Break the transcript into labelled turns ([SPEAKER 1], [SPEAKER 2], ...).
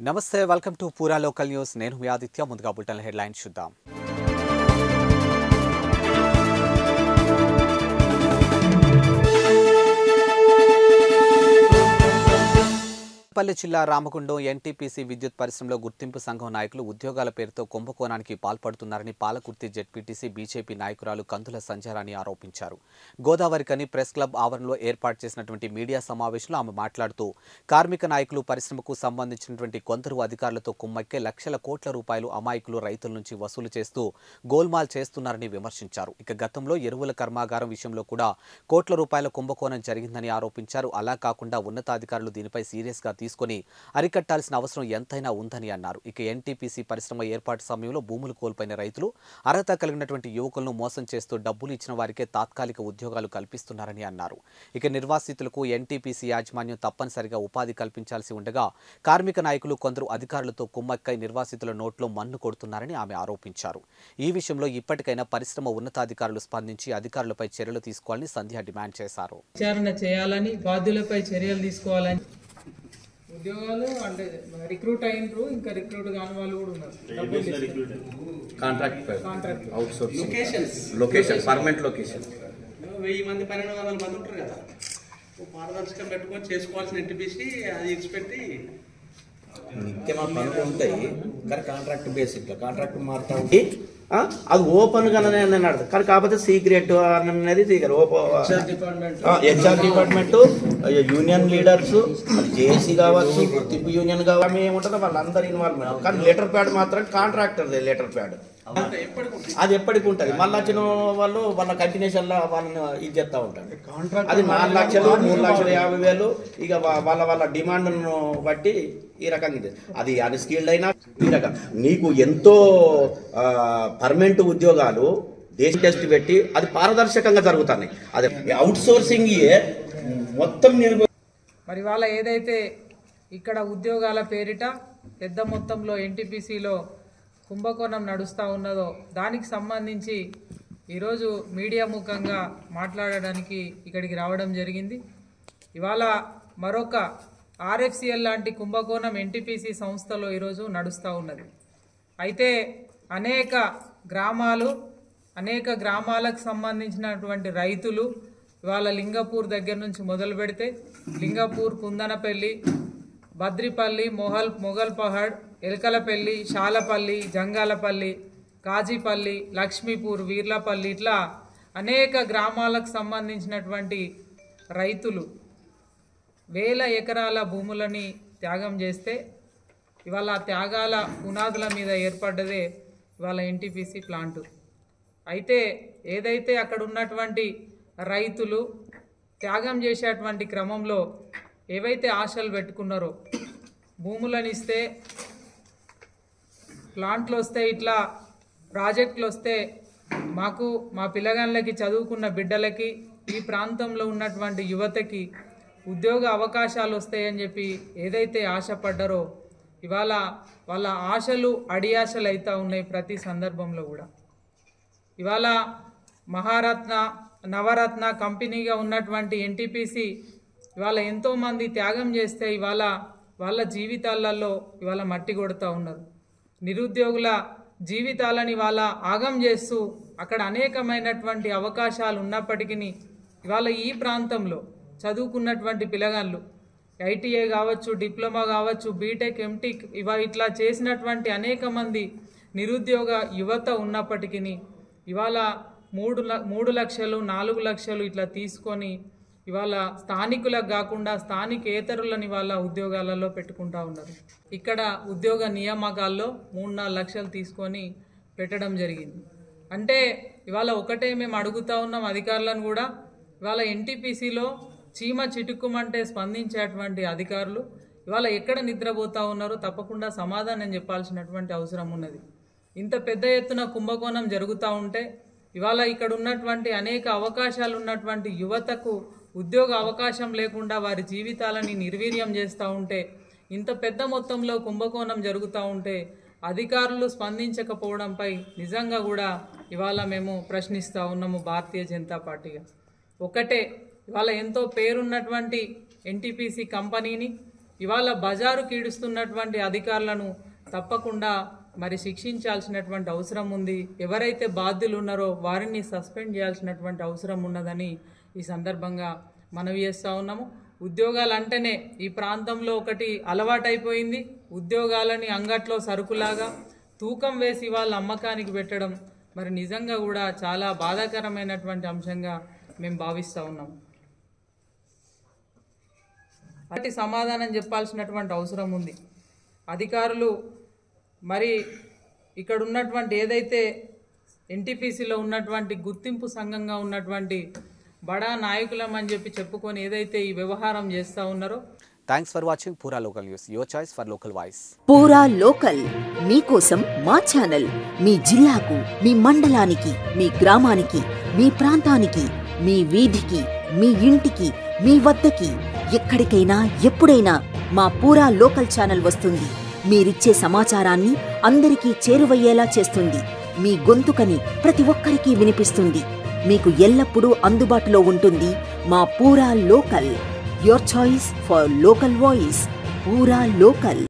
[SPEAKER 1] నమస్తే welcome to పూరా local news నేను మీ ఆదిత్య ముందుగా బులెటిన్ హెడ్లైన్స్ చూద్దాం పల్లి జిల్లా రామగుండం ఎన్టీపీసీ విద్యుత్ పరిశ్రమలో గుర్తింపు సంఘం నాయకులు ఉద్యోగాల పేరుతో కుంభకోణానికి పాల్పడుతున్నారని పాలకుర్తి జెడ్పీటీసీ బీజేపీ నాయకురాలు కందుల సంజారాణి ఆరోపించారు. గోదావరికని ప్రెస్ క్లబ్ ఆవరణలో ఏర్పాటు చేసినటువంటి మీడియా సమావేశంలో ఆమె మాట్లాడుతూ కార్మిక నాయకులు పరిశ్రమకు సంబంధించినటువంటి కొందరు అధికారులతో కుమ్మక్కే లక్షల కోట్ల రూపాయలు అమాయకులు రైతుల నుంచి వసూలు చేస్తూ గోల్మాల్ చేస్తున్నారని విమర్శించారు. ఇక గతంలో ఎరువుల కర్మాగారం విషయంలో కూడా కోట్ల రూపాయల కుంభకోణం జరిగిందని ఆరోపించారు. అలా కాకుండా ఉన్నతాధికారులు దీనిపై సీరియస్గా తీసుకొని అరికట్టాల్సిన అవసరం ఎంతైనా ఉందని అన్నారు. ఇక ఎన్టీపీసీ పరిశ్రమ ఏర్పాటు సమయంలో భూములు కోల్పోయిన రైతులు అర్హత కలిగినటువంటి యువకులను మోసం చేస్తూ డబ్బులు ఇచ్చిన వారికే తాత్కాలిక ఉద్యోగాలు కల్పిస్తున్నారని అన్నారు. ఇక నిర్వాసితులకు ఎన్టీపీసీ యాజమాన్యం తప్పనిసరిగా ఉపాధి కల్పించాల్సి ఉండగా కార్మిక నాయకులు కొందరు అధికారులతో కుమ్మక్కై నిర్వాసితుల నోట్లో మన్ను కొడుతున్నారని ఆమె ఆరోపించారు. ఈ విషయంలో ఇప్పటికైనా పరిశ్రమ ఉన్నతాధికారులు స్పందించి అధికారులపై చర్యలు తీసుకోవాలని సంధ్య డిమాండ్ చేశారు.
[SPEAKER 2] విచారణ చేయాలని, బాధ్యులపై చర్యలు తీసుకోవాలని. ఉద్యోగాలు అంటే రిక్రూట్ అయినరు, ఇంకా రిక్రూట్ కాని వాళ్ళు కూడా ఉన్నారు.
[SPEAKER 3] కాంట్రాక్ట్ లొకేషన్ పర్మనెంట్ లొకేషన్
[SPEAKER 4] 1000 మంది 1200 మంది ఉంటారు కదా, పారదర్శకం పెట్టుకొని చేసుకోవాల్సిన ఎన్టీపీసీ అది ఎక్స్పెక్ట్
[SPEAKER 3] నిత్యమా పనులు ఉంటాయి కానీ కాంట్రాక్ట్ బేసిక్ కాంట్రాక్ట్ మారుతా ఉంటే అది ఓపెన్ గానే నడుతుంది కానీ కాకపోతే సీక్రెట్ అనేది HR department union leaders JAC కావచ్చు, గుర్తింపు యూనియన్ కావాలి, ఏముంటుందో వాళ్ళందరూ ఇన్వాల్వ్మెంట్. కానీ లెటర్ ప్యాడ్ మాత్రం కాంట్రాక్టర్ లెటర్ ప్యాడ్ అది ఎప్పటికి ఉంటుంది. మళ్ళీ వచ్చిన వాళ్ళు వాళ్ళ కంటిన్యూషన్ లో వాళ్ళని ఇది చేస్తూ ఉంటారు. అది 4 లక్షలు 3,50,000 ఇక వాళ్ళ డిమాండ్ బట్టి ఈ రకంగా అది అన్స్కిల్డ్ అయినా ఈ రకం నీకు ఎంతో పర్మనెంట్ ఉద్యోగాలు దేశ టెస్ట్ పెట్టి అది పారదర్శకంగా జరుగుతున్నాయి. అది అవుట్ సోర్సింగ్ మొత్తం
[SPEAKER 2] మరి వాళ్ళ ఏదైతే ఇక్కడ ఉద్యోగాల పేరిట పెద్ద మొత్తంలో ఎన్టీపీసీలో కుంభకోణం నడుస్తూ ఉన్నదో దానికి సంబంధించి ఈరోజు మీడియా ముఖంగా మాట్లాడడానికి ఇక్కడికి రావడం జరిగింది. ఇవాళ మరొక ఆర్ఎఫ్సిఎల్ లాంటి కుంభకోణం ఎన్టీపీసీ సంస్థలో ఈరోజు నడుస్తూ ఉన్నది. అయితే అనేక గ్రామాలకు సంబంధించినటువంటి రైతులు ఇవాళ లింగపూర్ దగ్గర నుంచి మొదలు పెడితే లింగపూర్, కుందనపల్లి, బద్రిపల్లి, మొగల్పహాడ్, ఎల్కలపల్లి, శాలపల్లి, జంగాలపల్లి, కాజీపల్లి, లక్ష్మీపూర్, వీర్లపల్లి ఇట్లా అనేక గ్రామాలకు సంబంధించినటువంటి రైతులు వేల ఎకరాల భూములని త్యాగం చేస్తే ఇవాళ త్యాగాల పునాదుల మీద ఏర్పడ్డదే ఇవాళ ఎన్టీపీసీ ప్లాంటు. అయితే ఏదైతే అక్కడ ఉన్నటువంటి రైతులు త్యాగం చేసేటువంటి క్రమంలో ఏవైతే ఆశలు పెట్టుకున్నారో భూములను ఇస్తే, ప్లాంట్లు వస్తే, ఇట్లా ప్రాజెక్టులు వస్తే మాకు మా పిల్లగాళ్ళకి చదువుకున్న బిడ్డలకి ఈ ప్రాంతంలో ఉన్నటువంటి యువతకి ఉద్యోగ అవకాశాలు వస్తాయని చెప్పి ఏదైతే ఆశపడ్డారో ఇవాళ వాళ్ళ ఆశలు అడియాశలు అవుతూ ఉన్నాయి. ప్రతి సందర్భంలో కూడా ఇవాళ నవరత్న కంపెనీగా ఉన్నటువంటి ఎన్టీపీసీ ఇవాళ ఎంతోమంది త్యాగం చేస్తే ఇవాళ వాళ్ళ జీవితాలలో ఇవాళ మట్టి కొడుతూ ఉన్నారు. నిరుద్యోగుల జీవితాలని వాళ్ళ ఆగం చేస్తూ అక్కడ అనేకమైనటువంటి అవకాశాలు ఉన్నప్పటికీ ఇవాళ ఈ ప్రాంతంలో చదువుకున్నటువంటి పిల్లగాళ్ళు ఐటీఐ కావచ్చు, డిప్లొమా కావచ్చు, బీటెక్, ఎంటెక్ ఇట్లా చేసినటువంటి అనేక మంది నిరుద్యోగ యువత ఉన్నప్పటికీ ఇవాళ 3 లక్షలు 4 లక్షలు ఇట్లా తీసుకొని ఇవాళ స్థానికులకు కాకుండా స్థానికేతరులని వాళ్ళ ఉద్యోగాలలో పెట్టుకుంటా ఉన్నారు. ఇక్కడ ఉద్యోగ నియామకాల్లో 3-4 లక్షలు తీసుకొని పెట్టడం జరిగింది. అంటే ఇవాళ ఒకటే మేము అడుగుతా ఉన్నాం అధికారులను కూడా, ఇవాళ ఎన్టీపీసీలో చీమ చిటుక్కుమంటే స్పందించేటువంటి అధికారులు ఇవాళ ఎక్కడ నిద్రపోతూ ఉన్నారో తప్పకుండా సమాధానం చెప్పాల్సినటువంటి అవసరం ఉన్నది. ఇంత పెద్ద ఎత్తున కుంభకోణం జరుగుతూ ఉంటే ఇవాళ ఇక్కడ ఉన్నటువంటి అనేక అవకాశాలు ఉన్నటువంటి యువతకు ఉద్యోగ అవకాశం లేకుండా వారి జీవితాలని నిర్వీర్యం చేస్తూ ఉంటే, ఇంత పెద్ద మొత్తంలో కుంభకోణం జరుగుతూ ఉంటే అధికారులు స్పందించకపోవడంపై నిజంగా కూడా ఇవాళ మేము ప్రశ్నిస్తూ ఉన్నాము భారతీయ జనతా పార్టీగా. ఒకటే ఇవాళ ఎంతో పేరున్నటువంటి ఎన్టీపీసీ కంపెనీని ఇవాళ బజారు కీడుస్తున్నటువంటి అధికారులను తప్పకుండా మరి శిక్షించాల్సినటువంటి అవసరం ఉంది. ఎవరైతే బాధ్యులు ఉన్నారో వారిని సస్పెండ్ చేయాల్సినటువంటి అవసరం ఉన్నదని ఈ సందర్భంగా మనవి చేస్తూ ఉన్నాము. ఉద్యోగాలు అంటేనే ఈ ప్రాంతంలో ఒకటి అలవాటైపోయింది. ఉద్యోగాలని అంగట్లో సరుకులాగా తూకం వేసి వాళ్ళ అమ్మకానికి పెట్టడం మరి నిజంగా కూడా చాలా బాధాకరమైనటువంటి అంశంగా మేము భావిస్తూ ఉన్నాం. వాటి సమాధానం చెప్పాల్సినటువంటి అవసరం ఉంది. అధికారులు మరి ఇక్కడ ఉన్నటువంటి ఏదైతే ఎన్టీపీసీలో ఉన్నటువంటి గుర్తింపు సంఘంగా ఉన్నటువంటి బడా నాయకులం అని చెప్పుకొని ఏదైతే ఈ వ్యవహారం చేస్తూ ఉన్నారో.
[SPEAKER 1] థ్యాంక్స్ ఫర్ వాచింగ్ పూరా local news, your choice for local voice.
[SPEAKER 5] పూరా లోకల్ మీకోసం మా ఛానల్. మీ జిల్లాకు, మీ మండలానికి, మీ గ్రామానికి, మీ ప్రాంతానికి, మీ వీధికి, మీ ఇంటికి, మీ వద్దకి, ఎక్కడికైనా ఎప్పుడైనా మా పూరా లోకల్ ఛానల్ వస్తుంది. మీరిచ్చే సమాచారాన్ని అందరికీ చేరువయ్యేలా చేస్తుంది. మీ గొంతుకని ప్రతి ఒక్కరికి వినిపిస్తుంది. మీకు ఎల్లప్పుడూ అందుబాటులో ఉంటుంది మా పూరా local. Your choice for local voice. పూరా లోకల్.